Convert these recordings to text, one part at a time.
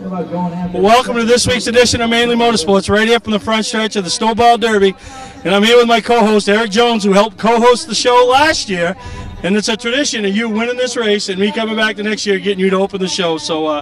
Welcome to this week's edition of Mainely Motorsports, right here from the front stretch of the Snowball Derby. And I'm here with my co-host, Eric Jones, who helped co-host the show last year. And it's a tradition of you winning this race and me coming back the next year getting you to open the show. So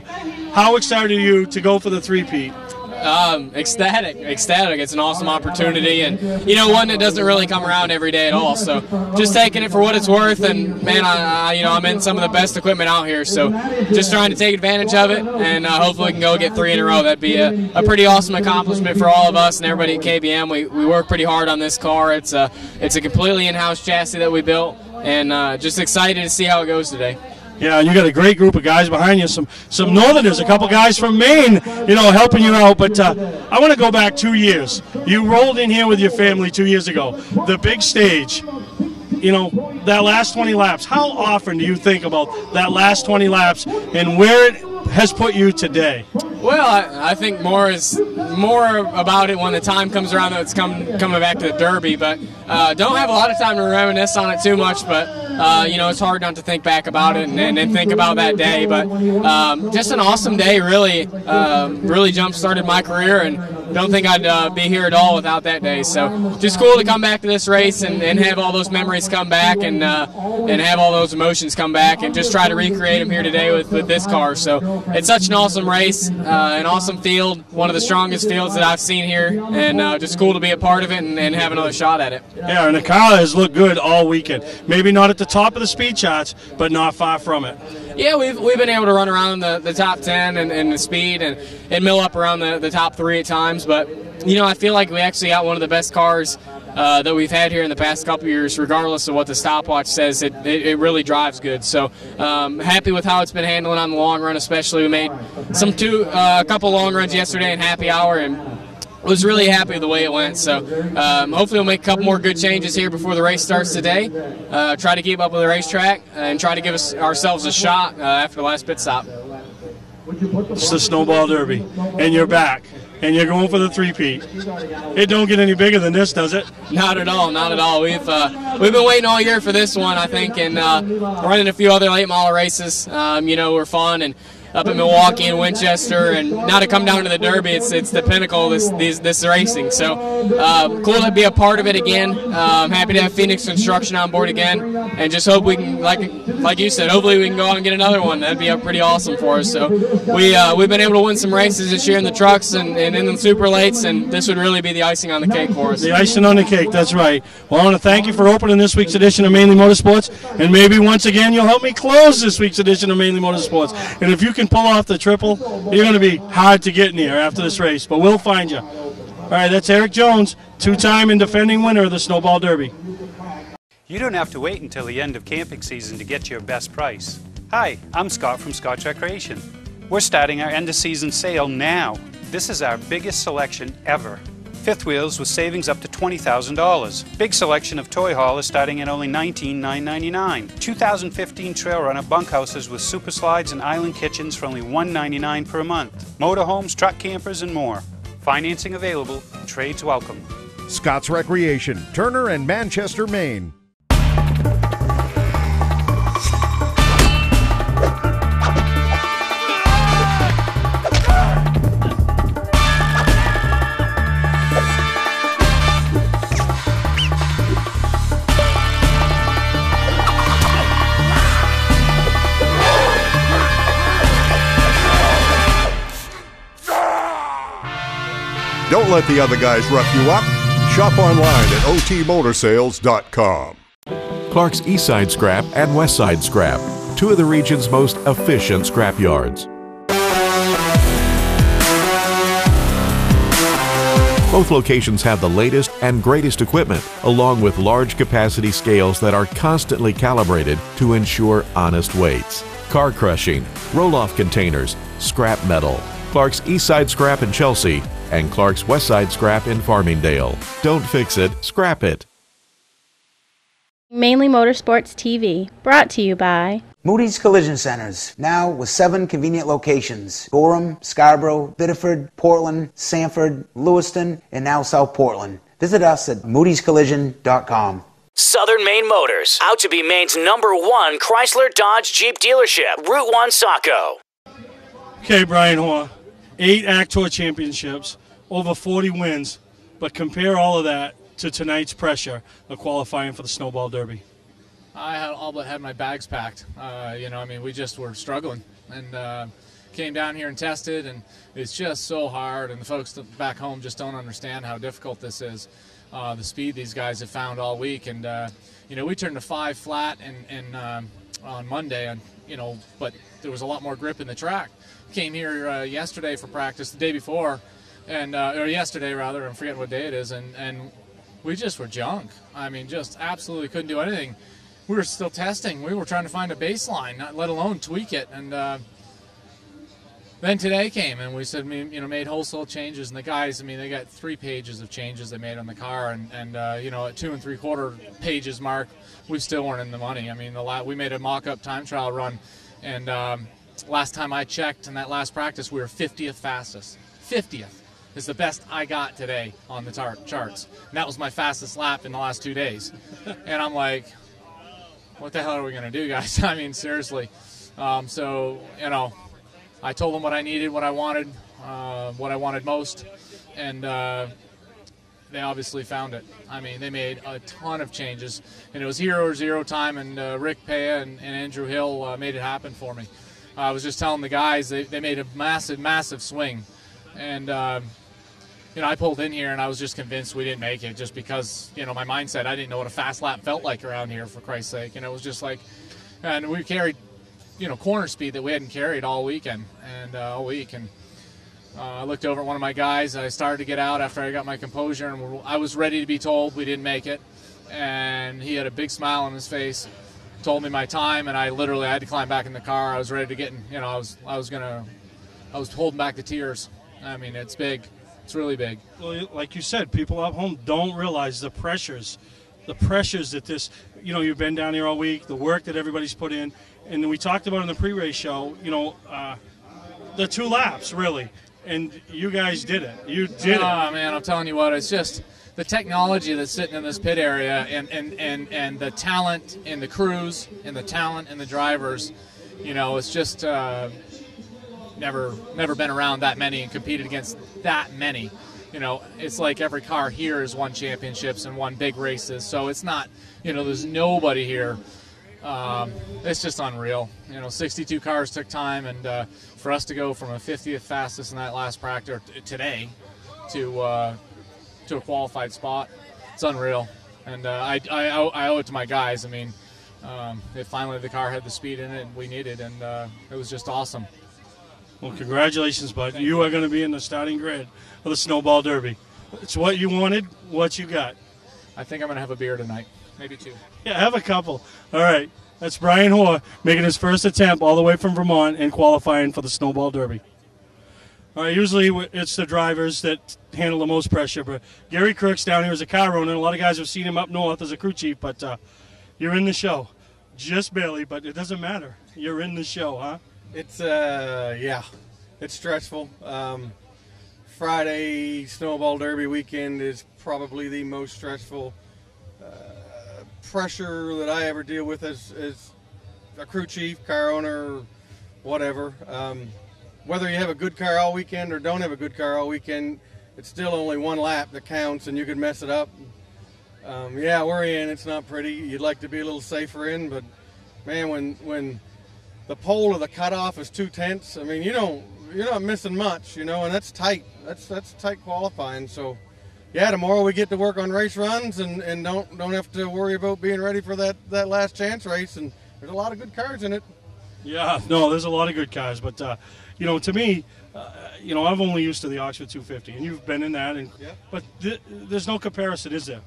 how excited are you to go for the three-peat? Ecstatic. It's an awesome opportunity, and one that doesn't really come around every day at all. So just taking it for what it's worth, and man, I'm in some of the best equipment out here. So just trying to take advantage of it, and hopefully we can go get 3 in a row. That'd be a pretty awesome accomplishment for all of us and everybody at KBM. We work pretty hard on this car. It's a completely in-house chassis that we built, and just excited to see how it goes today. Yeah, and you got a great group of guys behind you, some Northerners, a couple guys from Maine, helping you out. But I want to go back 2 years. You rolled in here with your family 2 years ago. The big stage, that last 20 laps. How often do you think about that last 20 laps and where it has put you today? Well, I think more about it when the time comes around that it's coming back to the Derby, but don't have a lot of time to reminisce on it too much, but it's hard not to think back about it and think about that day. But just an awesome day, really jump-started my career, and don't think I'd be here at all without that day. So just cool to come back to this race and have all those memories come back and have all those emotions come back and just try to recreate them here today with this car. So it's such an awesome race, an awesome field, one of the strongest fields that I've seen here, and just cool to be a part of it and have another shot at it. Yeah, and the car has looked good all weekend. Maybe not at the top of the speed charts, but not far from it. Yeah, we've been able to run around the top 10 and the speed and mill up around the top 3 at times, but I feel like we actually got one of the best cars that we've had here in the past couple years, regardless of what the stopwatch says. It really drives good. So happy with how it's been handling on the long run, especially. We made a couple long runs yesterday in happy hour, and was really happy with the way it went. So hopefully we'll make a couple more good changes here before the race starts today. Try to keep up with the racetrack and try to give ourselves a shot after the last pit stop. It's the Snowball Derby, and you're back. And you're going for the three-peat. It don't get any bigger than this, does it? Not at all, not at all. We've been waiting all year for this one, I think, and running a few other late model races. Were fun, and up in Milwaukee and Winchester, and now to come down to the Derby, it's the pinnacle of this racing. So cool to be a part of it again. Happy to have Phoenix Construction on board again, and just hope we can, like you said, hopefully we can go out and get another one. That'd be pretty awesome for us. So we've been able to win some races this year in the trucks and in the super lates, and this would really be the icing on the cake for us. The icing on the cake, that's right. Well, I want to thank you for opening this week's edition of Mainly Motorsports, and maybe once again you'll help me close this week's edition of Mainly Motorsports. And if you can pull off the triple, you're going to be hard to get in here after this race, but we'll find you. All right, that's Eric Jones, two-time and defending winner of the Snowball Derby. You don't have to wait until the end of camping season to get your best price. Hi, I'm Scott from Scott's Recreation. We're starting our end-of-season sale now. This is our biggest selection ever. Fifth wheels with savings up to $20,000. Big selection of toy haulers starting at only $19,999. 2015 Trail Runner bunkhouses with super slides and island kitchens for only $199 per month. Motorhomes, truck campers, and more. Financing available. Trades welcome. Scott's Recreation, Turner and Manchester, Maine. Don't let the other guys rough you up. Shop online at otmotorsales.com. Clark's Eastside Scrap and Westside Scrap, two of the region's most efficient scrap yards. Both locations have the latest and greatest equipment, along with large capacity scales that are constantly calibrated to ensure honest weights. Car crushing, roll-off containers, scrap metal. Clark's Eastside Scrap in Chelsea and Clark's Westside Scrap in Farmingdale. Don't fix it, scrap it. Mainly Motorsports TV, brought to you by Moody's Collision Centers, now with 7 convenient locations: Gorham, Scarborough, Biddeford, Portland, Sanford, Lewiston, and now South Portland. Visit us at moodyscollision.com. Southern Maine Motors, out to be Maine's #1 Chrysler Dodge Jeep dealership, Route 1 Saco. Okay, Brian Hoar, 8 ACT Tour championships, over 40 wins, but compare all of that to tonight's pressure of qualifying for the Snowball Derby. I had all but had my bags packed. You know, I mean, we just were struggling, and came down here and tested, and it's just so hard, and the folks back home just don't understand how difficult this is. The speed these guys have found all week, and you know, we turned to 5 flat and on Monday, and you know, but there was a lot more grip in the track. Came here yesterday for practice, the day before, and or yesterday rather, I'm forgetting what day it is, and we just were junk. I mean, just absolutely couldn't do anything. We were still testing. We were trying to find a baseline, not let alone tweak it. And then today came, and we said, you know, made wholesale changes. And the guys, I mean, they got 3 pages of changes they made on the car, and you know, at 2 3/4 pages mark, we still weren't in the money. I mean, we made a mock-up time trial run, and last time I checked in that last practice, we were 50th fastest. 50th is the best I got today on the charts. And that was my fastest lap in the last 2 days. And I'm like, what the hell are we going to do, guys? I mean, seriously. So, you know, I told them what I needed, what I wanted most, and they obviously found it. I mean, they made a ton of changes, and it was 0 or 0 time, and Rick Paya and Andrew Hill made it happen for me. I was just telling the guys they made a massive swing, and you know, I pulled in here and I was just convinced we didn't make it, just because, you know, my mindset, I didn't know what a fast lap felt like around here, for Christ's sake. And it was just like, and we carried, you know, corner speed that we hadn't carried all weekend and all week. And I looked over at one of my guys. I started to get out after I got my composure, and I was ready to be told we didn't make it. And he had a big smile on his face, told me my time, and I had to climb back in the car. I was ready to get in, you know, I was holding back the tears. I mean, it's big. It's really big. Well, like you said, people up home don't realize the pressures that this, you know, you've been down here all week, the work that everybody's put in. And we talked about in the pre-race show, you know, the 2 laps, really. And you guys did it. You did it. Oh, man, I'm telling you what, it's just the technology that's sitting in this pit area, and the talent in the crews and the talent in the drivers. You know, it's just never been around that many and competed against that many. You know, it's like every car here has won championships and won big races, so it's not, you know, there's nobody here. It's just unreal. You know, 62 cars took time, and for us to go from a 50th fastest in that last practice today to a qualified spot, it's unreal. And I owe it to my guys. I mean, finally the car had the speed in it we needed, and it was just awesome. Well, congratulations, bud. You are going to be in the starting grid of the Snowball Derby. It's what you wanted, what you got. I think I'm going to have a beer tonight. Maybe 2. Yeah, have a couple. All right. That's Brian Hoar making his first attempt all the way from Vermont and qualifying for the Snowball Derby. All right, usually it's the drivers that handle the most pressure, but Gary Crook's down here as a car owner. A lot of guys have seen him up north as a crew chief, but you're in the show. Just barely, but it doesn't matter. You're in the show, huh? It's, yeah, it's stressful. Friday Snowball Derby weekend is probably the most stressful pressure that I ever deal with as a crew chief, car owner, whatever. Whether you have a good car all weekend or don't have a good car all weekend, it's still only 1 lap that counts, and you could mess it up. Yeah, we're in. It's not pretty. You'd like to be a little safer in, but man, when the pole of the cutoff is 2/10, I mean, you're not missing much, you know, and that's tight. That's tight qualifying. So, yeah, tomorrow we get to work on race runs and don't have to worry about being ready for that last chance race. And there's a lot of good cars in it. Yeah, no, there's a lot of good cars, but you know, to me, you know, I'm only used to the Oxford 250, and you've been in that, and yeah. But there's no comparison, is there?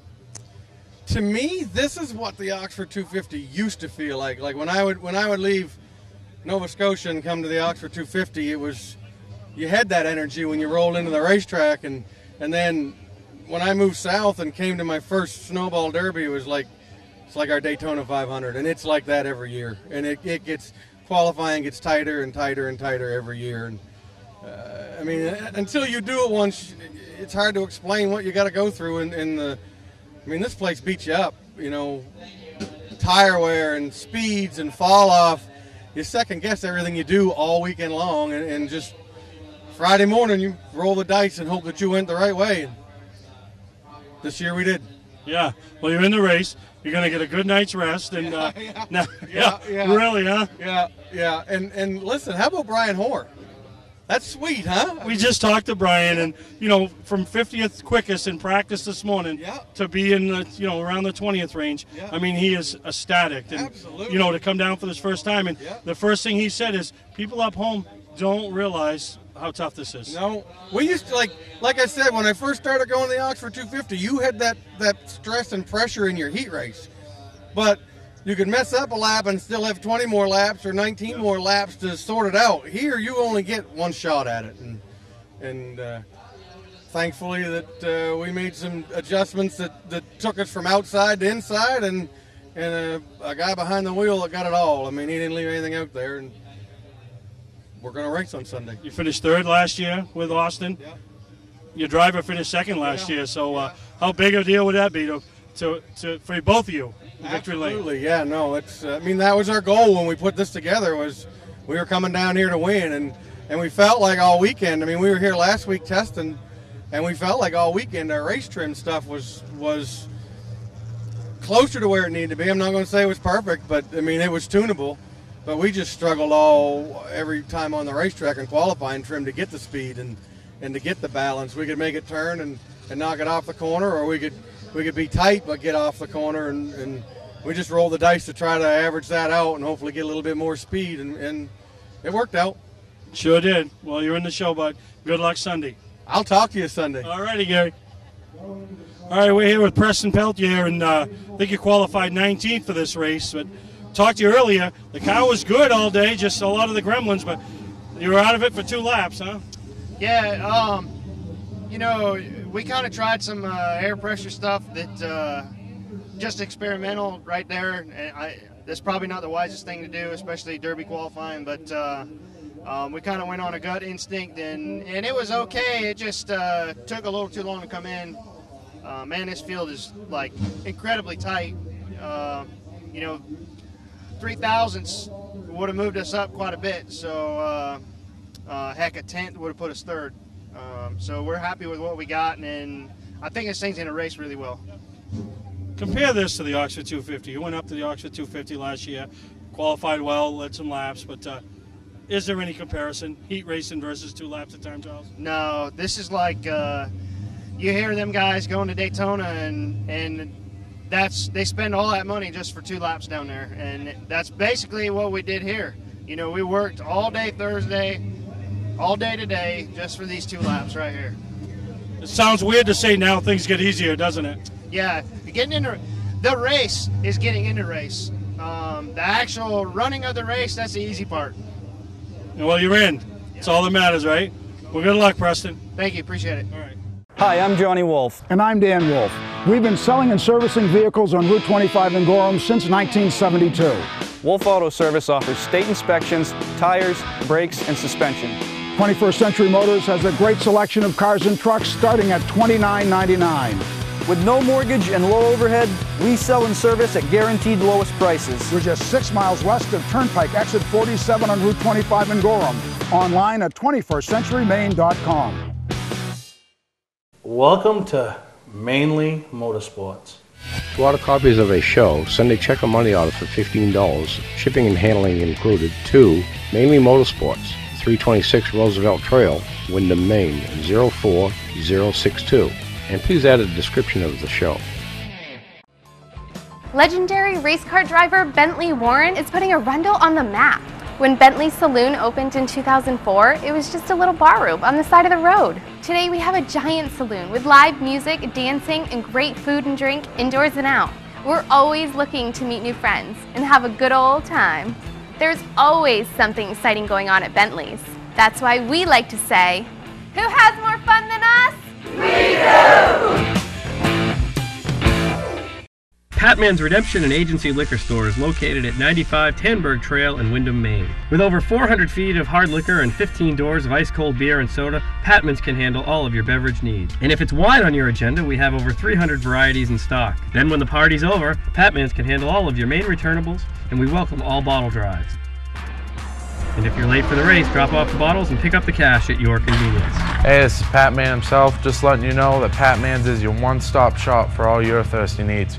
To me, this is what the Oxford 250 used to feel like. Like when I would leave Nova Scotia and come to the Oxford 250, it was, you had that energy when you rolled into the racetrack, and then when I moved south and came to my first Snowball Derby, it was like, it's like our Daytona 500, and it's like that every year, and it gets, qualifying gets tighter and tighter and tighter every year. And I mean, until you do it once, it's hard to explain what you got to go through in the, I mean, this place beats you up, you know, tire wear and speeds and fall off. You second guess everything you do all weekend long, and just Friday morning, you roll the dice and hope that you went the right way. And this year we did. Yeah. Well, you're in the race. You're going to get a good night's rest. And really, huh? Yeah. And listen, how about Brian Hoar? That's sweet, huh? We just talked to Brian, and from 50th quickest in practice this morning to be in the around the 20th range. Yeah. I mean, he is ecstatic, and absolutely. To come down for this first time. And the first thing he said is, people up home don't realize how tough this is. No, we used to like I said, when I first started going to the Oxford 250, you had that stress and pressure in your heat race, but you could mess up a lap and still have 20 more laps or 19 more laps to sort it out. Here, you only get one shot at it, and thankfully that we made some adjustments that took us from outside to inside, and a guy behind the wheel that got it all. I mean, he didn't leave anything out there, and we're going to race on Sunday. You finished third last year with Austin. Yeah. Your driver finished second last year, so how big a deal would that be for both of you? Victory lane. Absolutely, yeah, no, it's. I mean, that was our goal when we put this together. Was we were coming down here to win, and we felt like all weekend. I mean, we were here last week testing, and we felt like all weekend our race trim stuff was closer to where it needed to be. I'm not going to say it was perfect, but I mean it was tunable. But we just struggled every time on the racetrack and qualifying trim to get the speed and to get the balance. We could make it turn and knock it off the corner, or we could be tight but get off the corner, and we just rolled the dice to try to average that out and hopefully get a little bit more speed, and it worked out. Sure did. Well, you're in the show, bud. Good luck Sunday. I'll talk to you Sunday. All righty, Gary. All right, we're here with Preston Peltier, and I think you qualified 19th for this race, but talked to you earlier. The car was good all day, just a lot of the gremlins, but you were out of it for 2 laps, huh? Yeah, we kind of tried some air pressure stuff that just experimental right there. And that's probably not the wisest thing to do, especially Derby qualifying, but we kind of went on a gut instinct, and it was okay. It just took a little too long to come in. Man, this field is like incredibly tight. 3/1000ths would have moved us up quite a bit, so heck, a 10th would have put us third. So we're happy with what we got, and I think this thing's going to race really well. Compare this to the Oxford 250. You went up to the Oxford 250 last year, qualified well, led some laps, but is there any comparison, heat racing versus 2 laps at time trials? No, this is like you hear them guys going to Daytona, and they spend all that money just for 2 laps down there, and that's basically what we did here. We worked all day Thursday, all day today, just for these 2 laps right here. It sounds weird to say now things get easier, doesn't it? Yeah, the race is getting into race. The actual running of the race, that's the easy part. Well, you're in. That's all that matters, right? Well, good luck, Preston. Thank you, appreciate it. All right. Hi, I'm Johnny Wolf. And I'm Dan Wolf. We've been selling and servicing vehicles on Route 25 in Gorham since 1972. Wolf Auto Service offers state inspections, tires, brakes, and suspension. 21st Century Motors has a great selection of cars and trucks starting at $29.99. With no mortgage and low overhead, we sell and service at guaranteed lowest prices. We're just 6 miles west of Turnpike, exit 47 on Route 25 in Gorham. Online at 21stcenturymaine.com. Welcome to Mainely Motorsports. To order copies of a show, send a check or money order for $15, shipping and handling included, to Mainely Motorsports, 326 Roosevelt Trail, Windham, Maine, 04062. And please add a description of the show. Legendary race car driver Bentley Warren is putting Arundel on the map. When Bentley's Saloon opened in 2004, it was just a little bar room on the side of the road. Today we have a giant saloon with live music, dancing, and great food and drink indoors and out. We're always looking to meet new friends and have a good old time. There's always something exciting going on at Bentley's. That's why we like to say, who has more fun than us? We do! Patman's Redemption and Agency Liquor Store is located at 95 Tanberg Trail in Windham, Maine. With over 400 feet of hard liquor and 15 doors of ice-cold beer and soda, Patman's can handle all of your beverage needs. And if it's wine on your agenda, we have over 300 varieties in stock. Then when the party's over, Patman's can handle all of your Maine returnables, and we welcome all bottle drives. And if you're late for the race, drop off the bottles and pick up the cash at your convenience. Hey, this is Pat Man himself, just letting you know that Pat Man's is your one-stop shop for all your thirsty needs.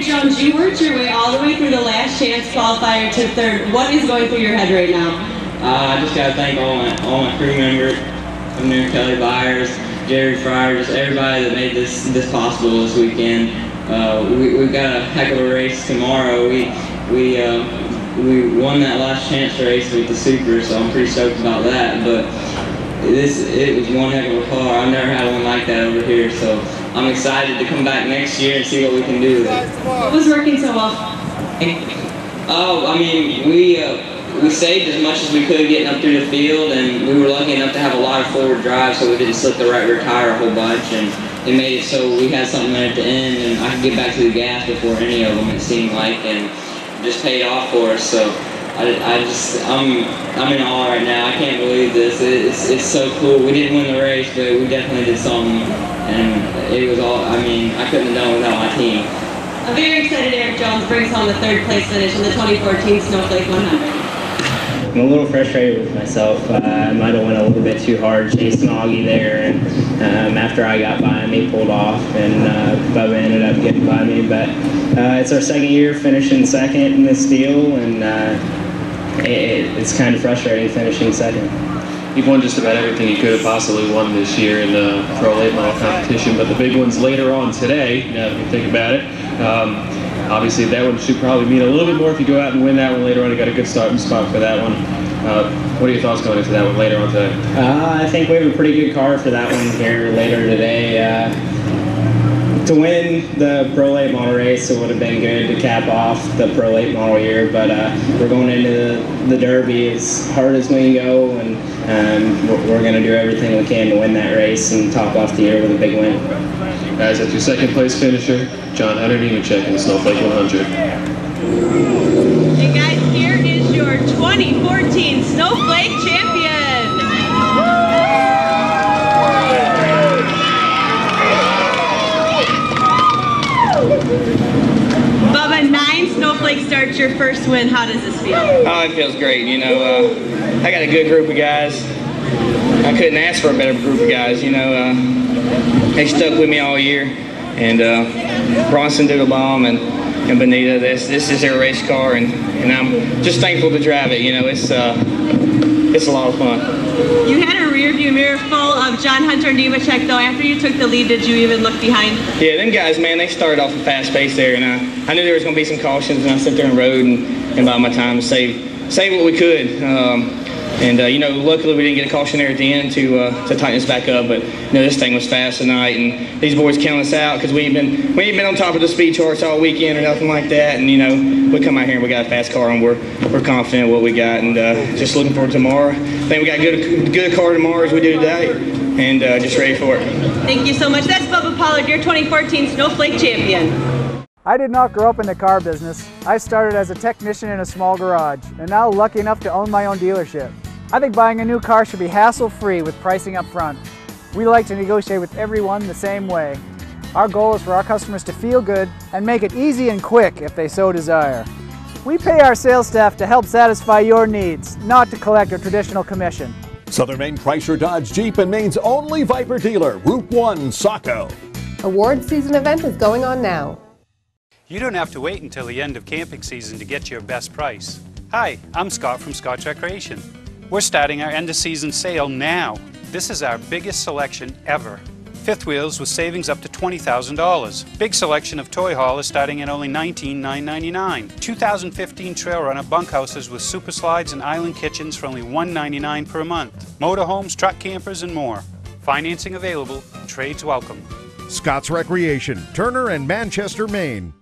Jones, you worked your way all the way through the last chance qualifier to third. What is going through your head right now? I just got to thank all my crew members, Kelly Byers, Jerry Fryer, just everybody that made this possible this weekend. We've got a heck of a race tomorrow. We won that last chance race with the Super, so I'm pretty stoked about that. But it was one heck of a car. I've never had one like that over here, so I'm excited to come back next year and see what we can do with it. What was working so well? Oh, I mean, we saved as much as we could getting up through the field, and we were lucky enough to have a lot of forward drive, so we didn't slip the right rear tire a whole bunch, and it made it so we had something at the end, and I could get back to the gas before any of them, it seemed like, and just paid off for us. So I'm in awe right now. I can't believe this. It's so cool. We didn't win the race, but we definitely did something, and it was all. I mean, I couldn't have done it without my team. A very excited Eric Jones brings home the third place finish in the 2014 Snowflake 100. I'm a little frustrated with myself. I might have went a little bit too hard chasing Augie there, and after I got by him, he pulled off, and Bubba ended up getting by me. But it's our second year finishing second in this deal, and it's kind of frustrating finishing second. You've won just about everything you could have possibly won this year in the Pro Late Model competition, but the big one's later on today, now that you think about it. Obviously, that one should probably mean a little bit more if you go out and win that one later on. You got a good starting spot for that one. What are your thoughts going into that one later on today? I think we have a pretty good car for that one here later today. To win the Pro Late Model race, it would have been good to cap off the Pro Late Model year, but we're going into the Derby as hard as we can go, and we're going to do everything we can to win that race and top off the year with a big win. Guys, that's your second place finisher, John Hunter Nemechek in the Snowflake 100. And guys, here is your 2014 Snowflake champion. Bubba, 9 Snowflake starts, your first win. How does this feel? Oh, it feels great. You know, I got a good group of guys. I couldn't ask for a better group of guys. You know, they stuck with me all year, and Bronson did a bomb, and Benita. This is their race car, and I'm just thankful to drive it. You know, it's it's a lot of fun. You had a rear view mirror full of John Hunter and Nemechek, though. After you took the lead, did you even look behind? Yeah, them guys, man, they started off a fast pace there, and I knew there was going to be some cautions, and I sat there and rode and bought my time to save what we could. You know, luckily we didn't get a caution there at the end to tighten us back up. But you know, this thing was fast tonight, and these boys counted us out because we ain't been on top of the speed charts all weekend or nothing like that. And you know, we come out here and we got a fast car, and we're confident in what we got, and just looking forward to tomorrow. I think we got a good car tomorrow as we do today, and just ready for it. Thank you so much. That's Bubba Pollard, your 2014 Snowflake champion. I did not grow up in the car business. I started as a technician in a small garage, and now lucky enough to own my own dealership. I think buying a new car should be hassle-free with pricing up front. We like to negotiate with everyone the same way. Our goal is for our customers to feel good and make it easy and quick if they so desire. We pay our sales staff to help satisfy your needs, not to collect a traditional commission. Southern Maine Chrysler Dodge Jeep and Maine's only Viper dealer, Route 1, Saco. Award season event is going on now. You don't have to wait until the end of camping season to get your best price. Hi, I'm Scott from Scott's Recreation. We're starting our end of season sale now. This is our biggest selection ever. Fifth wheels with savings up to $20,000. Big selection of toy haulers starting at only $19,999. 2015 Trail Runner bunkhouses with super slides and island kitchens for only $199 per month. Motorhomes, truck campers, and more. Financing available. Trades welcome. Scott's Recreation, Turner and Manchester, Maine.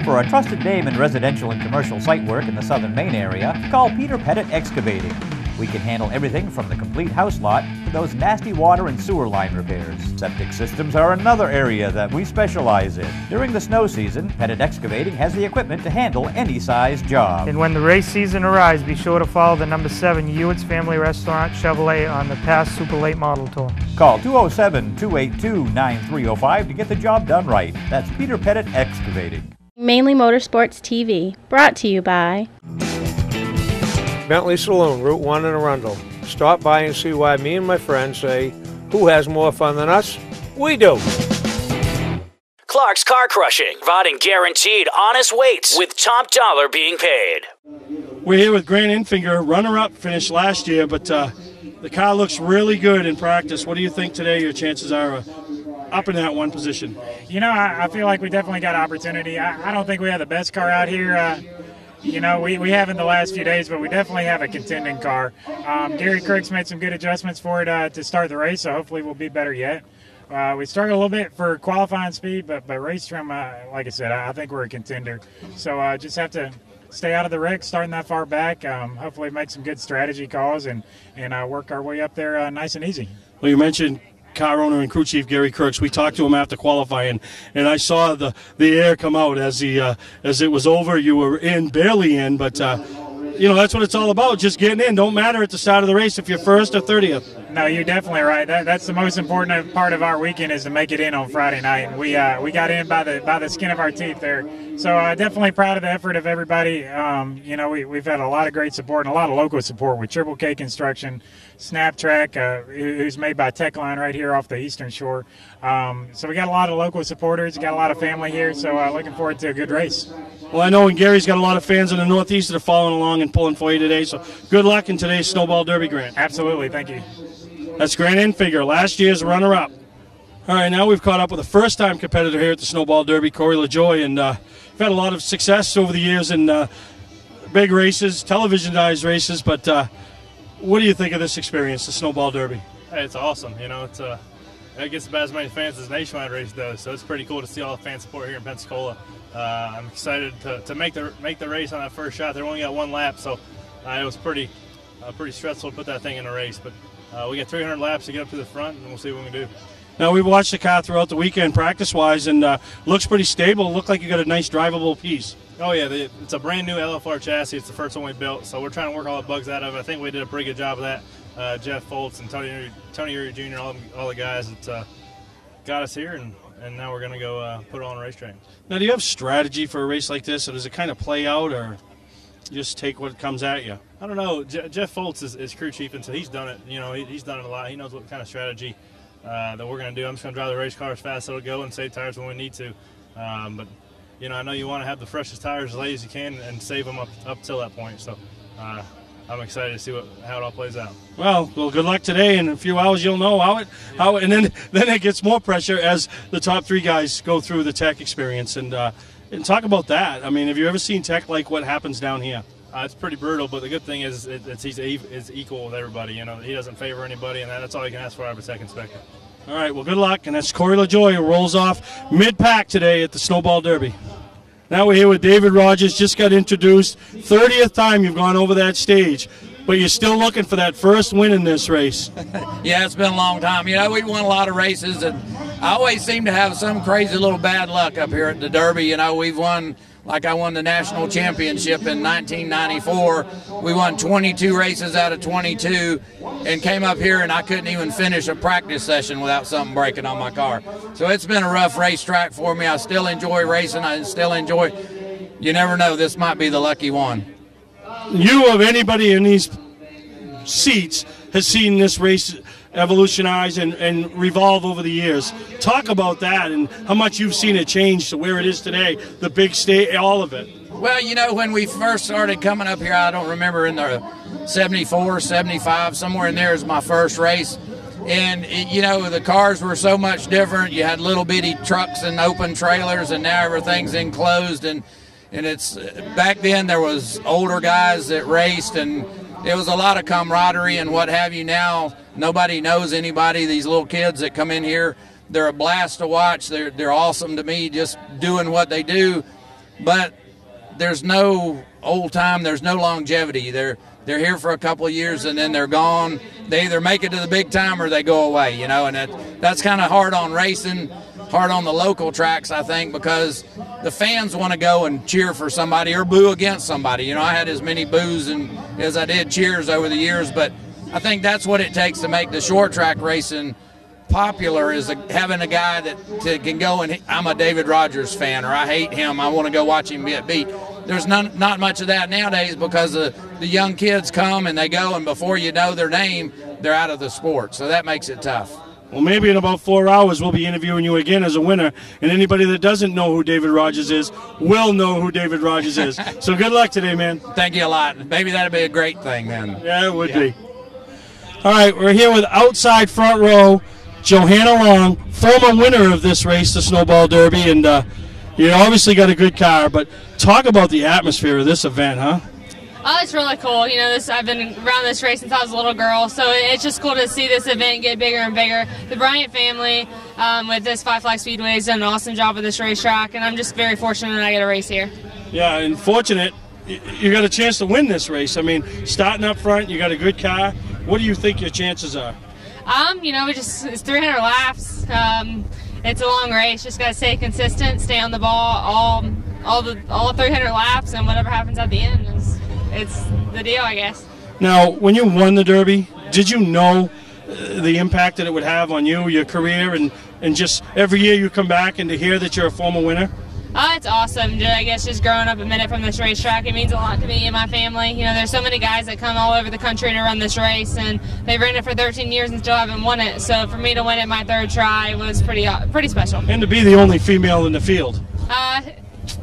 For a trusted name in residential and commercial site work in the Southern Maine area, call Peter Pettit Excavating. We can handle everything from the complete house lot to those nasty water and sewer line repairs. Septic systems are another area that we specialize in. During the snow season, Pettit Excavating has the equipment to handle any size job. And when the race season arrives, be sure to follow the number 7 Hewitt's Family Restaurant Chevrolet on the past Super Late Model Tour. Call 207-282-9305 to get the job done right. That's Peter Pettit Excavating. Mainely Motorsports TV, brought to you by Bentley Saloon, Route 1 in Arundel. Stop by and see why me and my friends say, who has more fun than us? We do. Clark's Car Crushing, providing guaranteed honest weights with top dollar being paid. We're here with Grant Infinger, runner-up, finished last year, but the car looks really good in practice. What do you think today your chances are up in that one position? You know, I feel like we definitely got opportunity. I don't think we have the best car out here. You know, we have in the last few days, but we definitely have a contending car. Gary Kirk's made some good adjustments for it to start the race, so hopefully we'll be better yet. We struggled a little bit for qualifying speed, but race trim, like I said, I think we're a contender. So just have to stay out of the wreck, starting that far back, hopefully make some good strategy calls and work our way up there nice and easy. Well, you mentioned car owner and crew chief Gary Kirks. We talked to him after qualifying, and I saw the air come out as it was over. You were barely in, but you know, that's what it's all about, just getting in. Don't matter at the start of the race if you're first or 30th. No, you're definitely right. That's the most important part of our weekend is to make it in on Friday night. And we got in by the skin of our teeth there. So definitely proud of the effort of everybody. You know, we've had a lot of great support and a lot of local support with Triple K Construction, Snaptrack, who's made by Techline right here off the Eastern Shore. So we got a lot of local supporters, got a lot of family here. So looking forward to a good race. Well, I know, and Gary's got a lot of fans in the Northeast that are following along and pulling for you today. So good luck in today's Snowball Derby, Grant. Absolutely, thank you. That's Grant Infinger, last year's runner-up. All right, now we've caught up with a first-time competitor here at the Snowball Derby, Corey LaJoy, and we've had a lot of success over the years in big races, televisionized races, but what do you think of this experience, the Snowball Derby? Hey, it's awesome. You know, it gets about as many fans as the nationwide race does, so it's pretty cool to see all the fan support here in Pensacola. I'm excited to make the race on that first shot. They only got one lap, so it was pretty stressful to put that thing in a race, but we got 300 laps to get up to the front, and we'll see what we can do. Now, we've watched the car throughout the weekend practice-wise, and looks pretty stable. Looked like you got a nice drivable piece. Oh, yeah, it's a brand-new LFR chassis. It's the first one we built, so we're trying to work all the bugs out of it. I think we did a pretty good job of that. Jeff Foltz and Tony Uri Jr., all the guys that got us here, and now we're going to go put it on a racetrack. Now, do you have strategy for a race like this, or does it kind of play out, or just take what comes at you? I don't know. Jeff Foltz is crew chief, and so he's done it. You know, he's done it a lot. He knows what kind of strategy that we're going to do. I'm just going to drive the race car as fast as it'll go and save tires when we need to. But, you know, I know you want to have the freshest tires as late as you can and save them up till that point. So I'm excited to see how it all plays out. Well, good luck today. In a few hours, you'll know how and then it gets more pressure as the top 3 guys go through the tech experience. And talk about that. I mean, have you ever seen tech like what happens down here? It's pretty brutal, but the good thing is he's equal with everybody. You know, he doesn't favor anybody, and that's all you can ask for out of a tech inspector. All right, well, good luck. And that's Corey LaJoy, who rolls off mid-pack today at the Snowball Derby. Now we're here with David Rogers, just got introduced. 30th time you've gone over that stage, but you're still looking for that first win in this race. Yeah, it's been a long time. You know, we've won a lot of races, and I always seem to have some crazy little bad luck up here at the Derby. You know, we've won, like I won the national championship in 1994. We won 22 races out of 22 and came up here and I couldn't even finish a practice session without something breaking on my car. So it's been a rough racetrack for me. I still enjoy racing. I still enjoy, you never know, this might be the lucky one. You, of anybody in these seats, has seen this race evolutionize and revolve over the years. Talk about that and how much you've seen it change to where it is today, the big stage, all of it. Well, you know, when we first started coming up here, I don't remember, in the 74, 75, somewhere in there is my first race. And, you know, the cars were so much different. You had little bitty trucks and open trailers, and now everything's enclosed. And it's, back then there was older guys that raced, and it was a lot of camaraderie and what have you. Now nobody knows anybody. These little kids that come in here, they're a blast to watch. They're awesome to me, just doing what they do. But there's no old time. There's no longevity. They're here for a couple of years and then they're gone. They either make it to the big time or they go away. You know, and that's kind of hard on racing, hard on the local tracks, I think, because the fans want to go and cheer for somebody or boo against somebody. You know, I had as many boos as I did cheers over the years, but I think that's what it takes to make the short track racing popular, is having a guy that can go and, I'm a David Rogers fan, or I hate him, I want to go watch him get beat. There's not much of that nowadays, because the young kids come and they go, and before you know their name, they're out of the sport. So that makes it tough. Well, maybe in about 4 hours we'll be interviewing you again as a winner, and anybody that doesn't know who David Rogers is will know who David Rogers is. So good luck today, man. Thank you a lot. Maybe that'd be a great thing then. Yeah, it would be. All right, we're here with outside front row Johanna Long, former winner of this race, the Snowball Derby, and you obviously got a good car, but talk about the atmosphere of this event, huh? Oh, it's really cool. You know, I've been around this race since I was a little girl, so it's just cool to see this event get bigger and bigger. The Bryant family with this Flags Speedway has done an awesome job with this racetrack, and I'm just very fortunate that I get a race here. Yeah, and fortunate you got a chance to win this race. I mean, starting up front, you got a good car. What do you think your chances are? You know, it's 300 laps. It's a long race. Just got to stay consistent, stay on the ball all 300 laps, and whatever happens at the end it's the deal, I guess. Now, when you won the Derby, did you know the impact that it would have on you, your career, and just every year you come back and to hear that you're a former winner? It's awesome. I guess just growing up a minute from this racetrack, it means a lot to me and my family. You know, there's so many guys that come all over the country to run this race, and they've ran it for 13 years and still haven't won it. So for me to win it my third try was pretty special. And to be the only female in the field.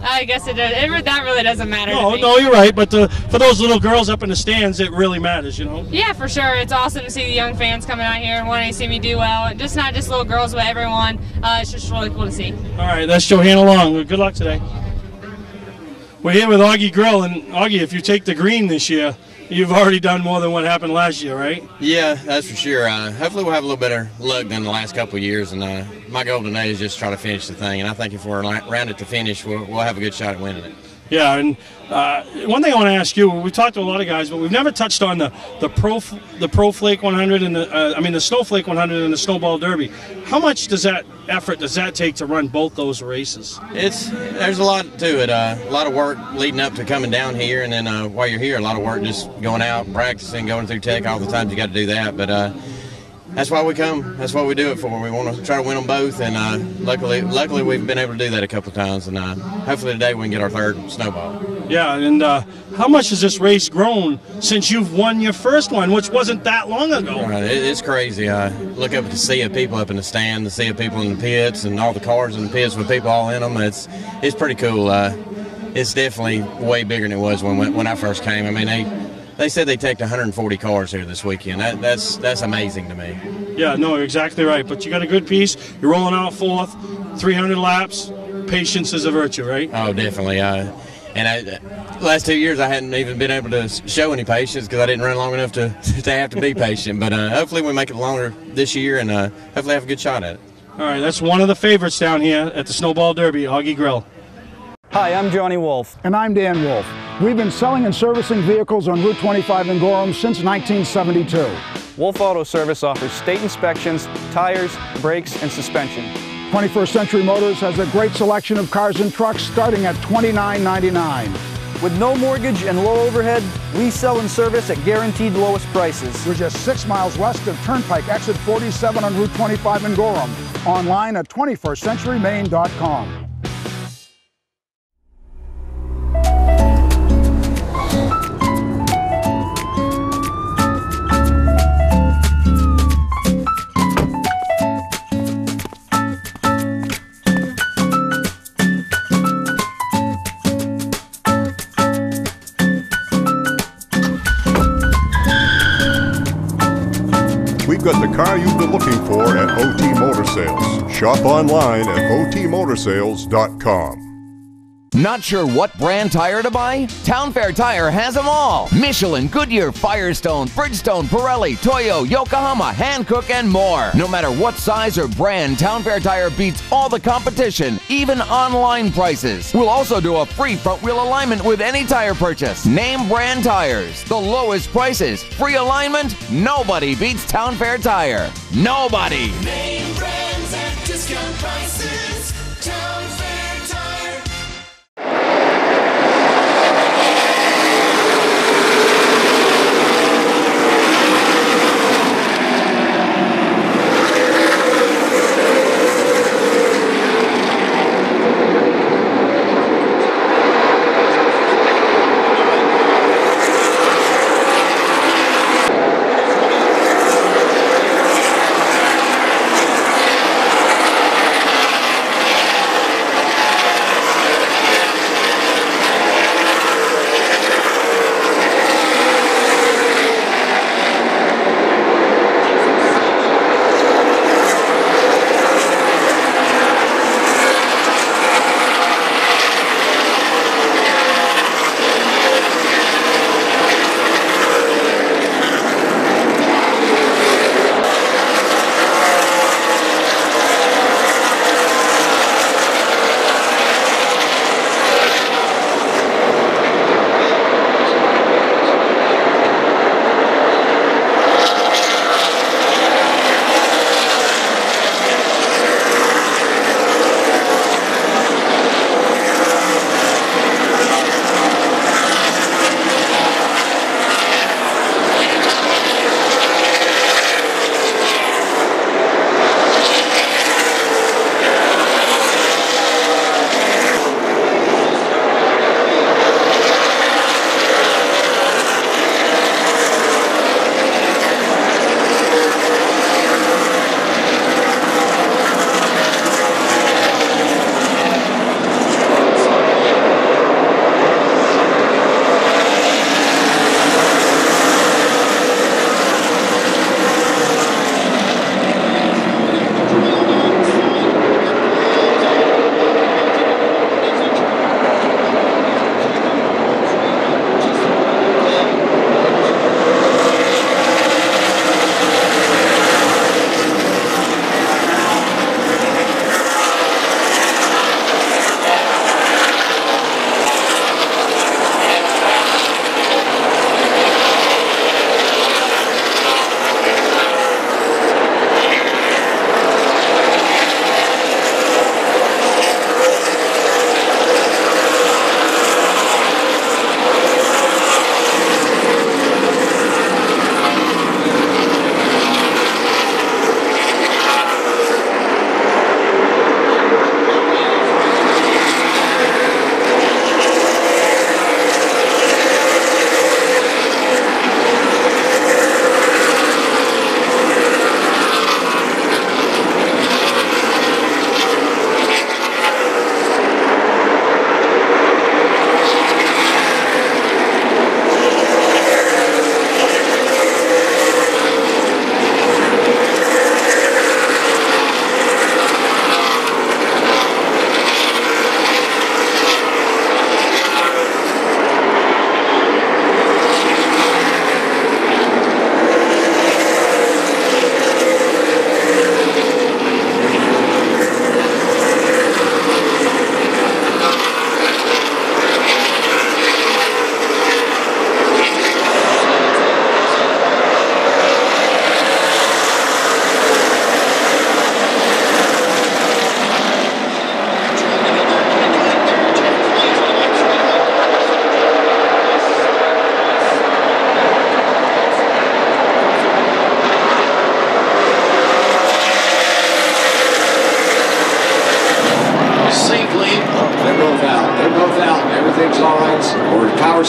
I guess that really doesn't matter to me. No, you're right. But for those little girls up in the stands, it really matters, you know? Yeah, for sure. It's awesome to see the young fans coming out here and wanting to see me do well. Just not just little girls, but everyone. It's just really cool to see. All right, that's Johanna Long. Good luck today. We're here with Augie Grill, and Augie, if you take the green this year, you've already done more than what happened last year, right? Yeah, that's for sure. Hopefully we'll have a little better luck than the last couple of years, and my goal today is just try to finish the thing, and I think if we're around it to finish, we'll have a good shot at winning it. Yeah, and one thing I want to ask you, we've talked to a lot of guys, but we've never touched on the Pro Flake 100 and the Snowflake 100 and the Snowball Derby. How much does that take to run both those races? There's a lot to it. A lot of work leading up to coming down here, and then while you're here, a lot of work just going out and practicing, going through tech all the time. You got to do that, but that's why we come. That's what we do it for. We want to try to win them both, and luckily we've been able to do that a couple of times, and hopefully today we can get our third snowball. Yeah, and how much has this race grown since you've won your first one, which wasn't that long ago? It's crazy. Look up at the sea of people up in the stand, the sea of people in the pits, and all the cars in the pits with people all in them. It's pretty cool. It's definitely way bigger than it was when I first came. I mean, they said they take 140 cars here this weekend. That's amazing to me. Yeah, no, you're exactly right. But you got a good piece. You're rolling out fourth, 300 laps. Patience is a virtue, right? Oh, definitely. Last 2 years I hadn't even been able to show any patience because I didn't run long enough to have to be patient. But hopefully we make it longer this year and hopefully have a good shot at it. All right, that's one of the favorites down here at the Snowball Derby, Augie Grill. Hi, I'm Johnny Wolf. And I'm Dan Wolf. We've been selling and servicing vehicles on Route 25 in Gorham since 1972. Wolf Auto Service offers state inspections, tires, brakes, and suspension. 21st Century Motors has a great selection of cars and trucks starting at $29.99. With no mortgage and low overhead, we sell and service at guaranteed lowest prices. We're just 6 miles west of Turnpike, exit 47 on Route 25 in Gorham. Online at 21stcenturymaine.com. We've got the car you've been looking for at OT Motor Sales. Shop online at otmotorsales.com. Not sure what brand tire to buy? Town Fair Tire has them all. Michelin, Goodyear, Firestone, Bridgestone, Pirelli, Toyo, Yokohama, Hankook, and more. No matter what size or brand, Town Fair Tire beats all the competition, even online prices. We'll also do a free front wheel alignment with any tire purchase. Name brand tires, the lowest prices, free alignment. Nobody beats Town Fair Tire. Nobody. Name brands at discount prices. Town Fair Tire.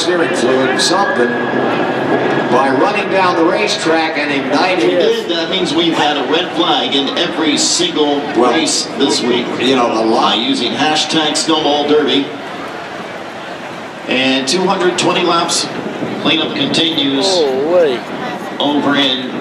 steering fluid, something, by running down the racetrack and igniting it. That means we've had a red flag in every single race this week. You know, a lot. Using hashtag Snowball Derby. And 220 laps. Cleanup continues over in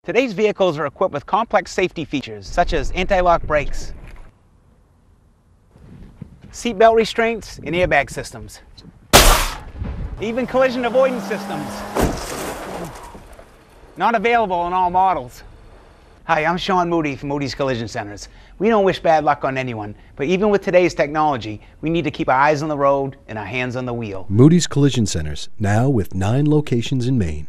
Today's vehicles are equipped with complex safety features such as anti-lock brakes, seatbelt restraints, and airbag systems. Even collision avoidance systems. Not available in all models. Hi, I'm Sean Moody from Moody's Collision Centers. We don't wish bad luck on anyone, but even with today's technology, we need to keep our eyes on the road and our hands on the wheel. Moody's Collision Centers, now with 9 locations in Maine.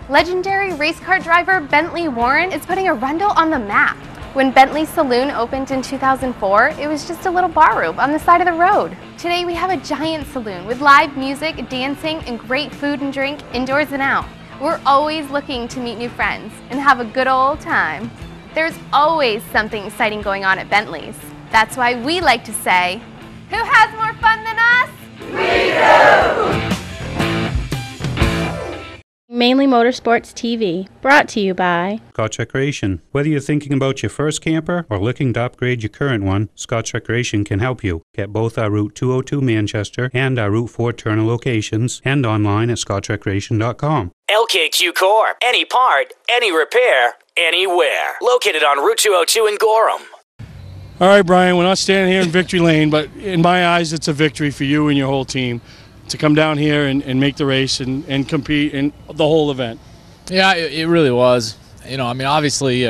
Legendary race car driver Bentley Warren is putting Arundel on the map. When Bentley's Saloon opened in 2004, it was just a little bar room on the side of the road. Today we have a giant saloon with live music, dancing, and great food and drink indoors and out. We're always looking to meet new friends and have a good old time. There's always something exciting going on at Bentley's. That's why we like to say, who has more fun than us? We do! Mainely Motorsports TV, brought to you by Scotch Recreation. Whether you're thinking about your first camper or looking to upgrade your current one, Scotch Recreation can help you. Get both our Route 202 Manchester and our Route 4 Turner locations and online at scotchrecreation.com. LKQ Core. Any part, any repair, anywhere. Located on Route 202 in Gorham. All right, Brian, we're not standing here in victory lane, but in my eyes, it's a victory for you and your whole team to come down here and make the race and compete in the whole event. Yeah, it really was. You know, I mean, obviously,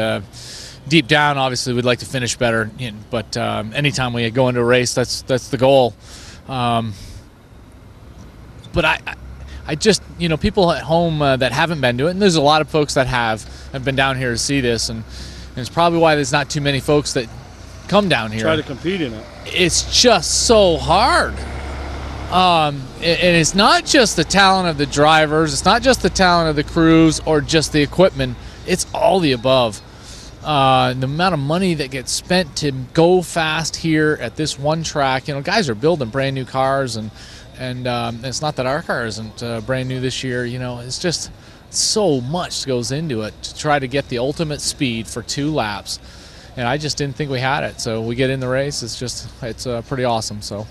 deep down, obviously, we'd like to finish better. But anytime we go into a race, that's the goal. But I just, you know, people at home that haven't been to it, and there's a lot of folks that have been down here to see this, and it's probably why there's not too many folks that come down here. Try to compete in it. It's just so hard. And it's not just the talent of the drivers, it's not just the talent of the crews or just the equipment, it's all the above. The amount of money that gets spent to go fast here at this one track, you know, guys are building brand new cars, and it's not that our car isn't brand new this year, you know, it's just so much goes into it to try to get the ultimate speed for 2 laps. And I just didn't think we had it, so we get in the race, it's pretty awesome. So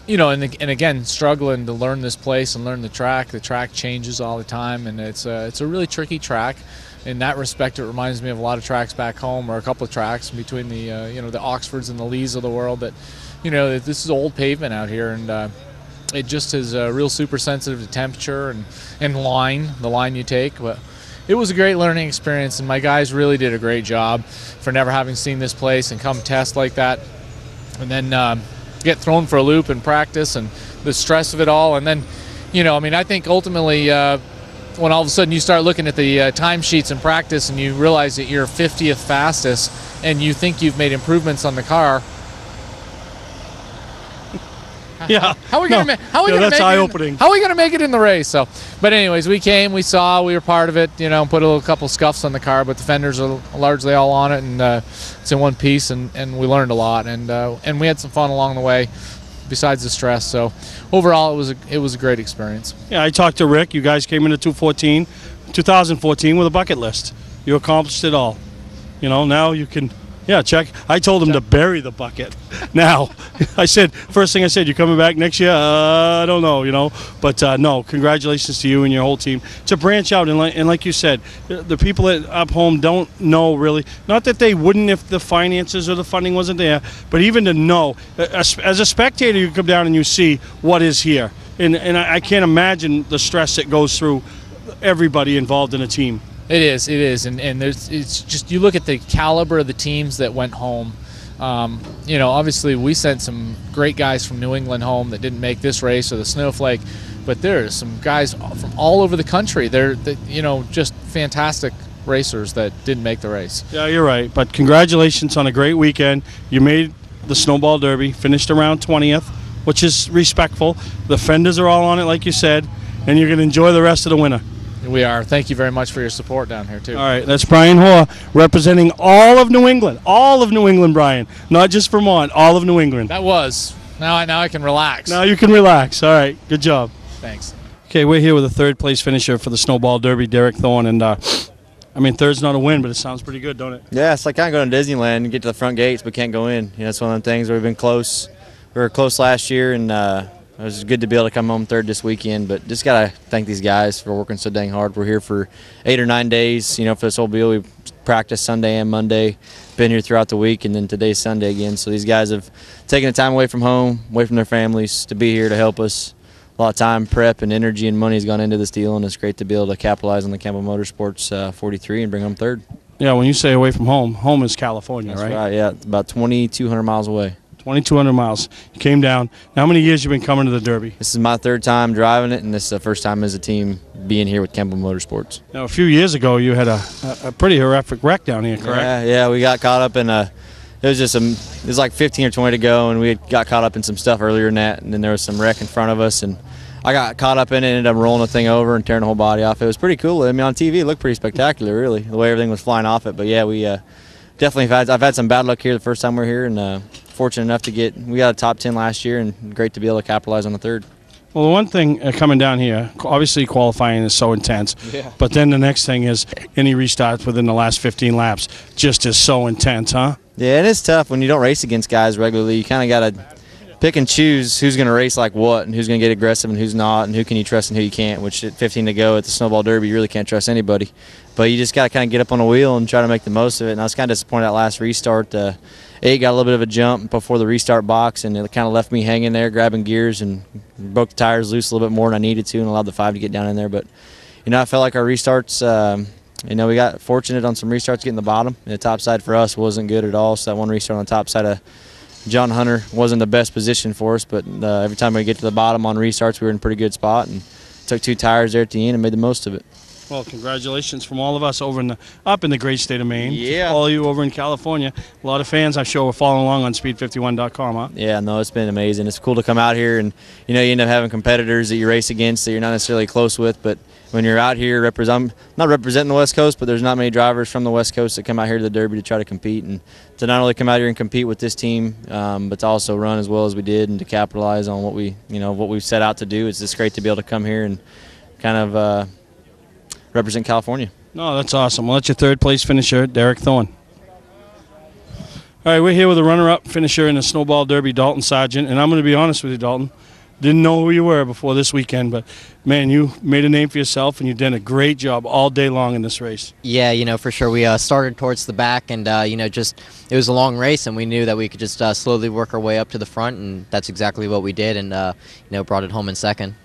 you know, and again, struggling to learn this place and learn the track. The track changes all the time, and it's a really tricky track. In that respect, it reminds me of a lot of tracks back home, or a couple of tracks between the you know, the Oxfords and the Lees of the world. That, you know, this is old pavement out here, and it just is real super sensitive to temperature and line, the line you take. But it was a great learning experience, and my guys really did a great job for never having seen this place and come test like that, and then get thrown for a loop in practice and the stress of it all. And then, you know, I mean, I think ultimately when all of a sudden you start looking at the timesheets in practice and you realize that you're 50th fastest and you think you've made improvements on the car. Yeah. How are we going to make it in the race? So, but anyways, we came, we saw, we were part of it, you know, put a couple scuffs on the car, but the fenders are largely all on it, and it's in one piece, and we learned a lot, and we had some fun along the way besides the stress. So overall, it was a great experience. Yeah, I talked to Rick. You guys came into 2014 with a bucket list. You accomplished it all. You know, now you can, yeah, check. I told him to bury the bucket. Now, I said, first thing I said, you coming back next year? I don't know, you know. But no, congratulations to you and your whole team. To branch out, and like you said, the people up home don't know really. Not that they wouldn't if the finances or the funding wasn't there, but even to know. As a spectator, you come down and you see what is here. And I can't imagine the stress that goes through everybody involved in a team. It is, and it's just, you look at the caliber of the teams that went home. You know, obviously we sent some great guys from New England home that didn't make this race or the Snowflake, but there's some guys from all over the country. They're you know, just fantastic racers that didn't make the race. Yeah, you're right. But congratulations on a great weekend. You made the Snowball Derby, finished around 20th, which is respectful. The fenders are all on it, like you said, and you're going to enjoy the rest of the winter. We are. Thank you very much for your support down here, too. All right, that's Brian Hoar representing all of New England. All of New England, Brian. Not just Vermont, all of New England. That was. Now I can relax. Now you can relax. All right, good job. Thanks. Okay, we're here with a third-place finisher for the Snowball Derby, Derek Thorne. And, I mean, third's not a win, but it sounds pretty good, don't it? Yeah, it's like kind of going to Disneyland and get to the front gates but can't go in. You know, it's one of them things where we've been close. We were close last year, and it was good to be able to come home third this weekend, but just got to thank these guys for working so dang hard. We're here for 8 or 9 days, you know, for this whole deal. We practiced Sunday and Monday, been here throughout the week, and then today's Sunday again. So these guys have taken the time away from home, away from their families to be here to help us. A lot of time, prep, and energy and money has gone into this deal, and it's great to be able to capitalize on the Campbell Motorsports 43 and bring home third. Yeah, when you say away from home, home is California, That's right? Right, yeah, it's about 2,200 miles away. 2,200 miles. You came down. Now, how many years you been coming to the Derby? This is my third time driving it, and this is the first time as a team being here with Campbell Motorsports. Now, a few years ago, you had a pretty horrific wreck down here, correct? Yeah, we got caught up in it was like 15 or 20 to go, and we got caught up in some stuff earlier than that, and then there was some wreck in front of us, and I got caught up in it, ended up rolling the thing over and tearing the whole body off. It was pretty cool. I mean, on TV, it looked pretty spectacular, really, the way everything was flying off it. But yeah, we definitely I've had some bad luck here the first time we're here, and fortunate enough to we got a top 10 last year, and great to be able to capitalize on the third. Well, the one thing coming down here, obviously qualifying is so intense, but then the next thing is any restarts within the last 15 laps just is so intense, huh? Yeah, and it's tough when you don't race against guys regularly. You kind of got to pick and choose who's going to race like what and who's going to get aggressive and who's not, and who can you trust and who you can't, which at 15 to go at the Snowball Derby, you really can't trust anybody. But you just got to kind of get up on the wheel and try to make the most of it. And I was kind of disappointed that last restart. Got a little bit of a jump before the restart box, and it kind of left me hanging there, grabbing gears, and broke the tires loose a little bit more than I needed to, and allowed the 5 to get down in there. But, I felt like our restarts, we got fortunate on some restarts getting the bottom. And the top side for us wasn't good at all, so that one restart on the top side of John Hunter wasn't the best position for us, but every time we get to the bottom on restarts, we were in a pretty good spot and took 2 tires there at the end and made the most of it. Well, congratulations from all of us up in the great state of Maine. Yeah. All of you over in California. A lot of fans, I'm sure, were following along on speed51.com, huh? Yeah, no, it's been amazing. It's cool to come out here and, you end up having competitors that you race against that you're not necessarily close with, but when you're out here, I'm not representing the West Coast, but there's not many drivers from the West Coast that come out here to the Derby to try to compete, and to not only come out here and compete with this team, but to also run as well as we did and to capitalize on what we've set out to do. It's just great to be able to come here and kind of represent California. No, that's awesome. Well, that's your third place finisher, Derek Thorne. All right, we're here with a runner-up finisher in the Snowball Derby, Dalton Sargent, and I'm going to be honest with you, Dalton. Didn't know who you were before this weekend, but, man, you made a name for yourself, and you did a great job all day long in this race. Yeah, for sure. We started towards the back, and, it was a long race, and we knew that we could just slowly work our way up to the front, and that's exactly what we did, and, brought it home in second.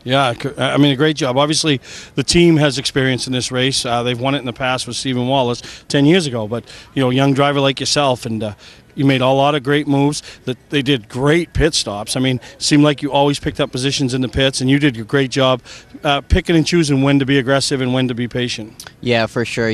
Yeah, I mean, a great job. Obviously, the team has experience in this race. They've won it in the past with Stephen Wallace 10 years ago, but, young driver like yourself, and you made a lot of great moves. That they did great pit stops. I mean, it seemed like you always picked up positions in the pits, and you did a great job picking and choosing when to be aggressive and when to be patient. Yeah, for sure.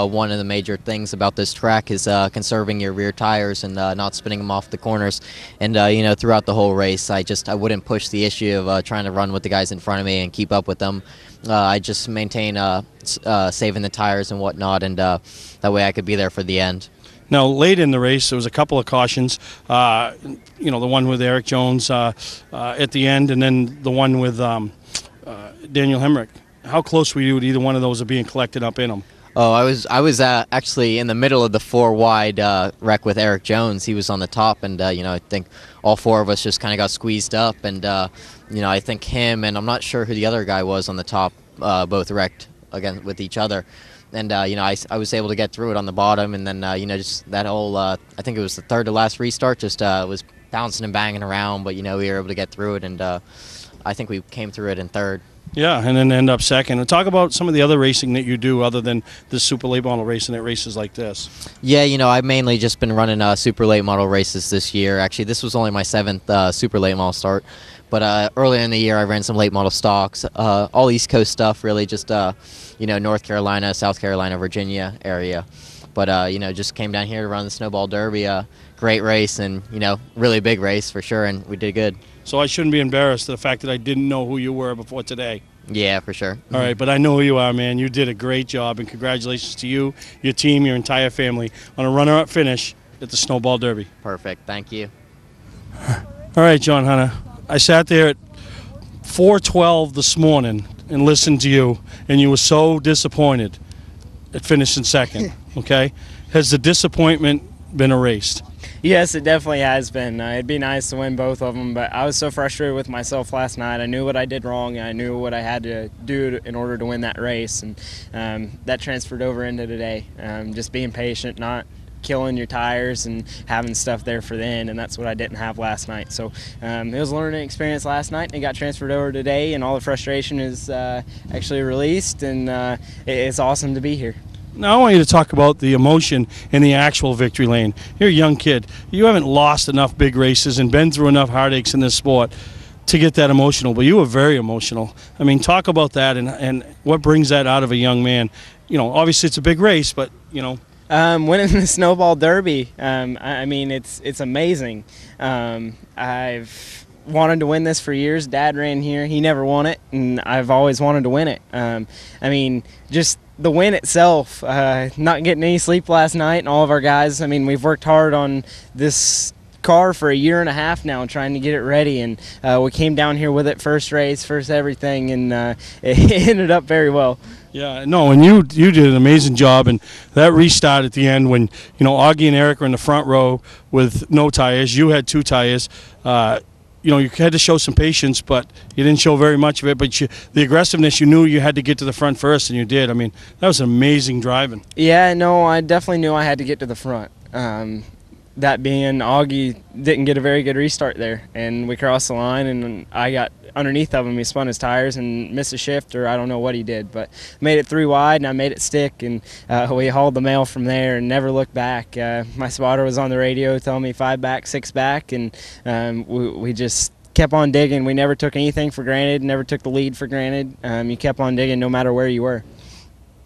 One of the major things about this track is conserving your rear tires and not spinning them off the corners. And, throughout the whole race, I wouldn't push the issue of trying to run with the guys in front of me and keep up with them. I just maintain saving the tires and whatnot, and that way I could be there for the end. Now, late in the race, there was a couple of cautions. The one with Eric Jones at the end, and then the one with Daniel Hemrick. How close were you to either one of those of being collected up in them? Oh, I was actually in the middle of the 4 wide wreck with Eric Jones. He was on the top, and I think all 4 of us just kind of got squeezed up, and I think him and I'm not sure who the other guy was on the top, both wrecked again with each other. And, I was able to get through it on the bottom, and then, just that whole, I think it was the third to last restart, just was bouncing and banging around, but, we were able to get through it, and I think we came through it in third. Yeah, and then end up second. And talk about some of the other racing that you do other than the super late model racing at races like this. Yeah, I've mainly just been running super late model races this year. Actually, this was only my 7th super late model start. But earlier in the year, I ran some late model stocks, all East Coast stuff, really, just, North Carolina, South Carolina, Virginia area. But, just came down here to run the Snowball Derby. Great race and, really big race for sure, and we did good. So I shouldn't be embarrassed at the fact that I didn't know who you were before today. Yeah, for sure. All right, but I know who you are, man. You did a great job, and congratulations to you, your team, your entire family on a runner-up finish at the Snowball Derby. Perfect. Thank you. All right, John Hunter. I sat there at 4:12 this morning and listened to you, and you were so disappointed at finishing second, okay? Has the disappointment been erased? Yes, it definitely has been. It'd be nice to win both of them, but I was so frustrated with myself last night. I knew what I did wrong, and I knew what I had to do in order to win that race, and that transferred over into today. Just being patient, not killing your tires and having stuff there for the end, and that's what I didn't have last night. So it was a learning experience last night, and it got transferred over today, and all the frustration is actually released, and it's awesome to be here. Now I want you to talk about the emotion in the actual victory lane. You're a young kid. You haven't lost enough big races and been through enough heartaches in this sport to get that emotional, but you were very emotional. I mean, talk about that and what brings that out of a young man. You know, obviously it's a big race, but, you know. Winning the Snowball Derby, I mean, it's amazing. I've wanted to win this for years. Dad ran here. He never won it, and I've always wanted to win it. I mean, just the win itself, not getting any sleep last night, and all of our guys, I mean, we've worked hard on this car for a year and a half now trying to get it ready, and we came down here with it first race, first everything, and it ended up very well. Yeah, no, and you did an amazing job, and that restart at the end when, you know, Augie and Eric were in the front row with no tires. You had 2 tires. You know, you had to show some patience, but you didn't show very much of it. But the aggressiveness, you knew you had to get to the front first, and you did. I mean, that was amazing driving. Yeah, no, I definitely knew I had to get to the front. That being, Augie didn't get a very good restart there, and we crossed the line, and I got underneath of him. He spun his tires and missed a shift, or I don't know what he did, but made it 3 wide, and I made it stick, and we hauled the mail from there and never looked back. My spotter was on the radio telling me 5 back, 6 back, and we just kept on digging. We never took anything for granted, never took the lead for granted. You kept on digging no matter where you were.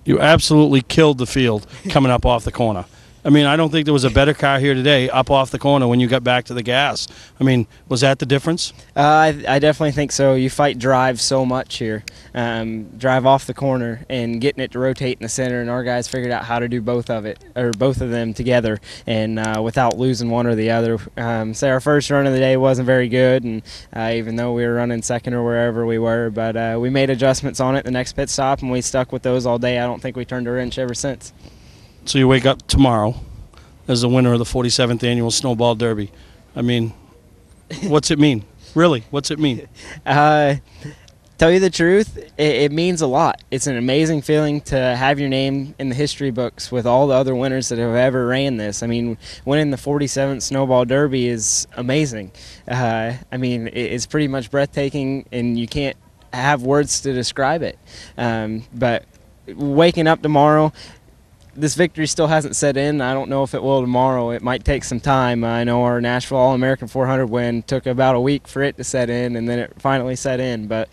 You absolutely killed the field coming up off the corner. I mean, I don't think there was a better car here today up off the corner when you got back to the gas. I mean, was that the difference? I definitely think so. You fight drive so much here. Drive off the corner and getting it to rotate in the center, and our guys figured out how to do both of them together, and without losing one or the other. So our first run of the day wasn't very good, and even though we were running second or wherever we were, but we made adjustments on it the next pit stop, and we stuck with those all day. I don't think we turned a wrench ever since. So you wake up tomorrow as the winner of the 47th Annual Snowball Derby. I mean, what's it mean? Really, what's it mean? Tell you the truth, it means a lot. It's an amazing feeling to have your name in the history books with all the other winners that have ever ran this. I mean, winning the 47th Snowball Derby is amazing. I mean, it's pretty much breathtaking, and you can't have words to describe it. But waking up tomorrow, this victory still hasn't set in. I don't know if it will tomorrow. It might take some time. I know our Nashville All-American 400 win took about a week for it to set in, and then it finally set in. But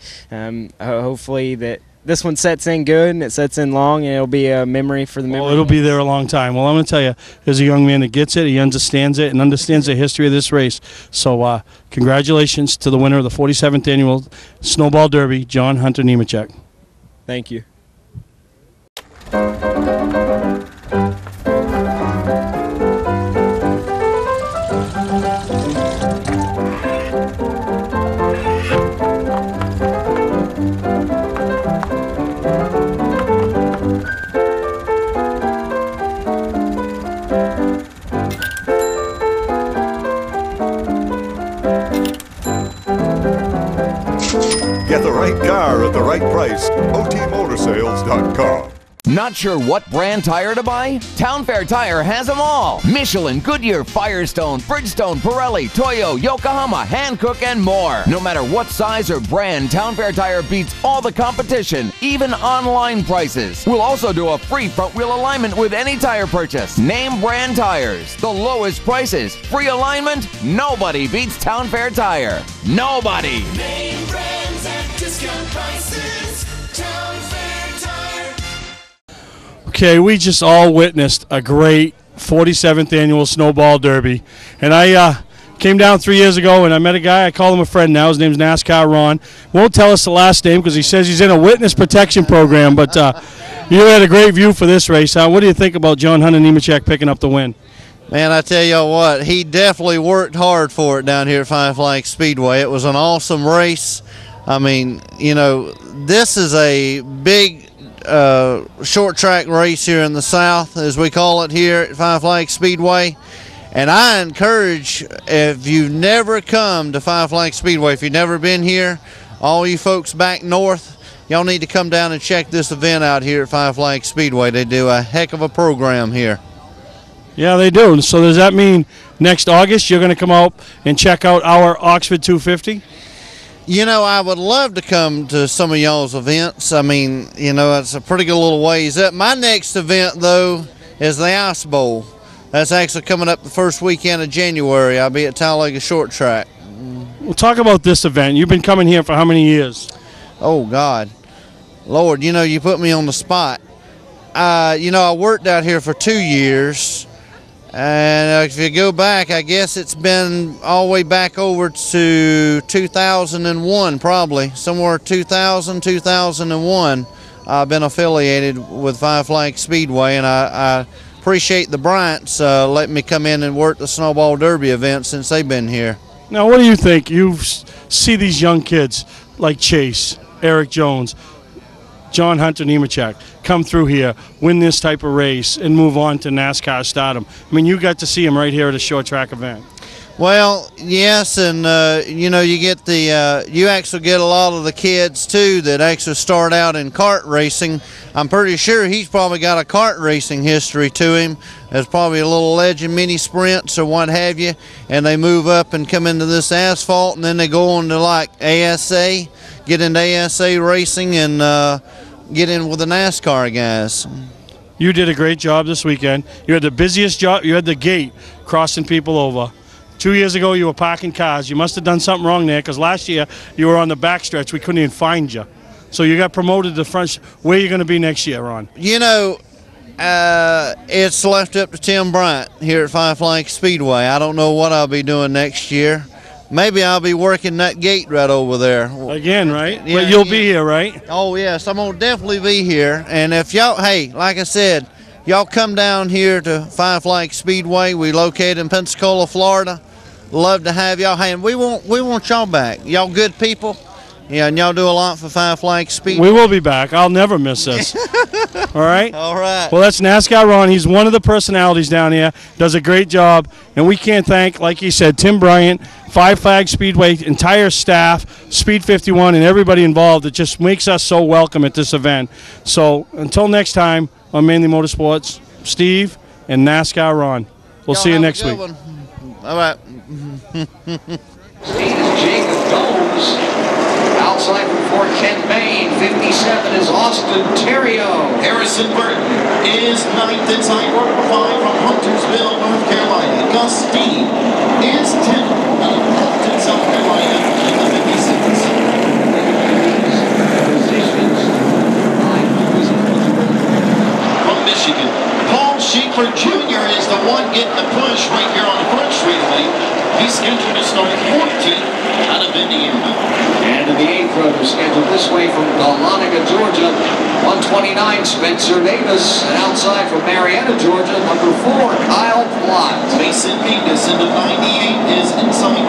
hopefully that this one sets in good, and it sets in long, and it'll be a memory for the memory. Well, it'll be there a long time. Well, I'm going to tell you, there's a young man that gets it, he understands it, and understands the history of this race. So congratulations to the winner of the 47th Annual Snowball Derby, John Hunter Nemechek. Thank you. Get the right car at the right price. OTMotorsales.com. Not sure what brand tire to buy? Town Fair Tire has them all. Michelin, Goodyear, Firestone, Bridgestone, Pirelli, Toyo, Yokohama, Hankook, and more. No matter what size or brand, Town Fair Tire beats all the competition, even online prices. We'll also do a free front wheel alignment with any tire purchase. Name brand tires, the lowest prices, free alignment. Nobody beats Town Fair Tire. Nobody. Name brands at discount prices. Town Fair Tire. Okay, we just all witnessed a great 47th Annual Snowball Derby. And I came down 3 years ago, and I met a guy. I call him a friend now. His name's NASCAR Ron. Won't tell us the last name because he says he's in a witness protection program. But you had a great view for this race. What do you think about John Hunter Nemechek picking up the win? Man, I tell you what, he definitely worked hard for it down here at Flags Speedway. It was an awesome race. I mean, you know, this is a big short track race here in the South, as we call it here at Flags Speedway. And I encourage, if you've never come to Flags Speedway, if you've never been here, all you folks back north, y'all need to come down and check this event out here at Flags Speedway. They do a heck of a program here. Yeah, they do. So does that mean next August you're going to come out and check out our Oxford 250? You know, I would love to come to some of y'all's events. I mean, you know, it's a pretty good little ways up. My next event, though, is the Ice Bowl. That's actually coming up the first weekend of January. I'll be at Talladega Short Track. Well, talk about this event. You've been coming here for how many years? Oh, God. Lord, you know, you put me on the spot. You know, I worked out here for 2 years. And if you go back, I guess it's been all the way back over to 2001, probably. Somewhere 2000, 2001, I've been affiliated with Flags Speedway, and I appreciate the Bryants letting me come in and work the Snowball Derby event since they've been here. Now, what do you think? You see these young kids like Chase, Eric Jones, John Hunter Nemechek come through here, win this type of race, and move on to NASCAR stardom. I mean, you got to see them right here at a short track event. Well, yes, and you know, you get the you actually get a lot of the kids too that actually start out in kart racing. I'm pretty sure he's probably got a kart racing history to him. There's probably a little Legend mini sprints or what have you, and they move up and come into this asphalt, and then they go on to like ASA, get into ASA racing, and get in with the NASCAR guys. You did a great job this weekend. You had the busiest job. You had the gate crossing people over. 2 years ago, you were parking cars. You must have done something wrong there, because last year you were on the backstretch. We couldn't even find you. So you got promoted to the front. Where are you going to be next year, Ron? You know, it's left up to Tim Bryant here at Flags Speedway. I don't know what I'll be doing next year. Maybe I'll be working that gate right over there. Again, right? Yeah, but you'll be here, right? Oh, yes, I'm going to definitely be here. And if y'all, hey, like I said, y'all come down here to Flags Speedway. We located in Pensacola, Florida. Love to have y'all. Hey, and we want y'all back. Y'all good people. Yeah, and y'all do a lot for Flags Speedway. We will be back. I'll never miss this. All right? All right. Well, that's NASCAR Ron. He's one of the personalities down here. Does a great job. And we can't thank, like he said, Tim Bryant, Flags Speedway, entire staff, Speed 51, and everybody involved. It just makes us so welcome at this event. So until next time on Mainly Motorsports, Steve and NASCAR Ron. We'll see you next week. All right. Jacob goes outside from Fort Kent, Maine. 57 is Austin Terrio. Harrison Burton is ninth inside quarter 5 from Huntersville, North Carolina. Gus Dean is 10th out of Compton, South Carolina in the 56. From Michigan, Paul Schieffer Jr. is the one getting the push right here on the front straightaway. He's scheduled to start 14th out of Indiana. And in the 8th row, scheduled this way from Dahlonega, Georgia, 129, Spencer Davis. And outside from Marietta, Georgia, number 4, Kyle Plott. Mason Mingus into 98 is inside